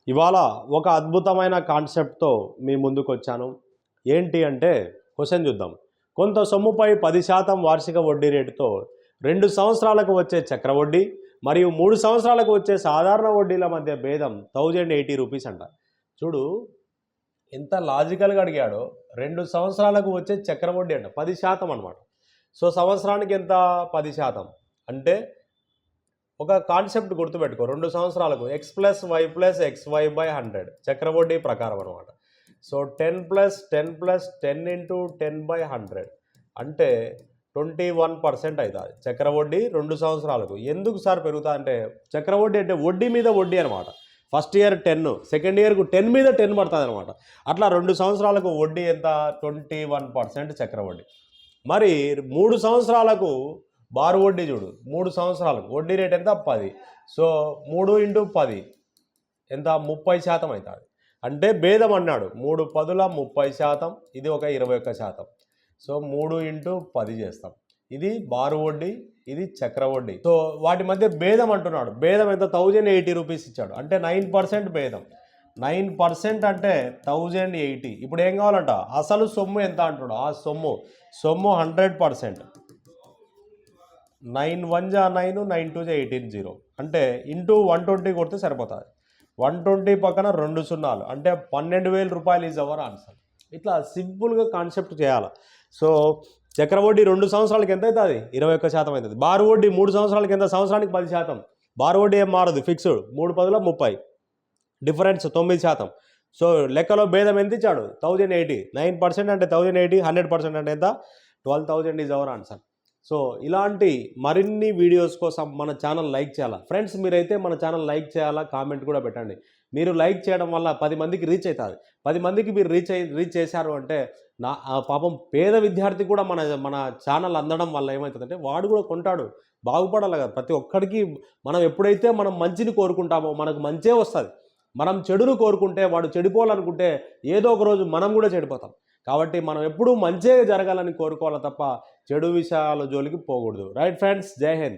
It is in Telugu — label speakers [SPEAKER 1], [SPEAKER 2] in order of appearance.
[SPEAKER 1] ఇవాళ ఒక అద్భుతమైన కాన్సెప్ట్తో మీ ముందుకు వచ్చాను. ఏంటి అంటే క్వశ్చన్ చూద్దాం. కొంత సొమ్ముపై 10% వార్షిక వడ్డీ రేటుతో 2 సంవత్సరాలకు వచ్చే చక్రవడ్డీ మరియు 3 సంవత్సరాలకు వచ్చే సాధారణ వడ్డీల మధ్య భేదం 1080 రూపీస్ అంట. చూడు ఎంత లాజికల్గా అడిగాడో. 2 సంవత్సరాలకు వచ్చే చక్రవడ్డీ అంట 10% అనమాట. సో సంవత్సరానికి ఎంత 10% అంటే ఒక కాన్సెప్ట్ గుర్తుపెట్టుకో. 2 సంవత్సరాలకు x plus y plus xy by 100 చక్రవడ్డీ ప్రకారం అనమాట. సో 10 ప్లస్ 10 ప్లస్ 10 ఇంటూ 10 బై 100 అంటే 21% అవుతుంది చక్రవడ్డీ 2 సంవత్సరాలకు. ఎందుకు సార్ పెరుగుతా అంటే చక్రవడ్డీ అంటే వడ్డీ మీద వడ్డీ అనమాట. ఫస్ట్ ఇయర్ 10, సెకండ్ ఇయర్కు 10 మీద 10 పడుతుంది అనమాట. అట్లా 2 సంవత్సరాలకు వడ్డీ ఎంత 21% చక్రవడ్డీ. మరి 3 సంవత్సరాలకు బారు వడ్డీ చూడు. 3 సంవత్సరాలకు వడ్డీ రేట్ ఎంత 10. సో 3 ఇంటూ 10 ఎంత 30% అవుతుంది. అంటే భేదం అన్నాడు. 3 పదుల 30%, ఇది ఒక 21%. సో 3 ఇంటూ 10 చేస్తాం. ఇది బారు వడ్డీ, ఇది చక్రవడ్డీ. సో వాటి మధ్య భేదం అంటున్నాడు. భేదం ఎంత 1080 రూపీస్ ఇచ్చాడు. అంటే 9% భేదం. 9% అంటే 1080. ఇప్పుడు ఏం కావాలంట అసలు సొమ్ము ఎంత అంటున్నాడు. ఆ సొమ్ము 100%. 9 1 జా 9, 9 2 జా 18 0 అంటే ఇంటూ 120 కొడితే సరిపోతుంది. 120 పక్కన 2 సున్నాలు అంటే 12,000 రూపాయలు ఈజ్ అవర్ ఆన్సర్. ఇట్లా సింపుల్గా కాన్సెప్ట్ చేయాలి. సో చక్రవడ్డీ 2 సంవత్సరాలకి ఎంత అవుతుంది 21% అవుతుంది. బారు వడ్డీ 3 సంవత్సరాలకి ఎంత సంవత్సరానికి 10%. బారు వడ్డీ ఏం మారదు, ఫిక్స్డ్. 3 పదుల 30, డిఫరెన్స్ 9%. సో లెక్కలో భేదం ఎంత ఇచ్చాడు 1080. 9% అంటే 1080, 100% అంటే ఎంత 12,000 ఈజ్ అవర్ ఆన్సర్. సో ఇలాంటి మరిన్ని వీడియోస్ కోసం మన ఛానల్ లైక్ చేయాలా ఫ్రెండ్స్. మీరైతే మన ఛానల్ లైక్ చేయాలా, కామెంట్ కూడా పెట్టండి. మీరు లైక్ చేయడం వల్ల 10 మందికి రీచ్ అవుతుంది. 10 మందికి మీరు రీచ్ చేశారు అంటే పాపం పేద విద్యార్థి కూడా మన ఛానల్ అందడం వల్ల ఏమవుతుందంటే వాడు కూడా కొంటాడు, బాగుపడాలి కదా. ప్రతి ఒక్కడికి మనం ఎప్పుడైతే మనం మంచిని కోరుకుంటామో మనకు మంచే వస్తుంది. మనం చెడును కోరుకుంటే వాడు చెడిపోవాలనుకుంటే ఏదో ఒక రోజు మనం కూడా చెడిపోతాం. కాబట్టి మనం ఎప్పుడూ మంచిగా జరగాలని కోరుకోవాలి తప్ప చెడు విషయాల జోలికి పోకూడదు. రైట్ ఫ్రెండ్స్, జై హింద్.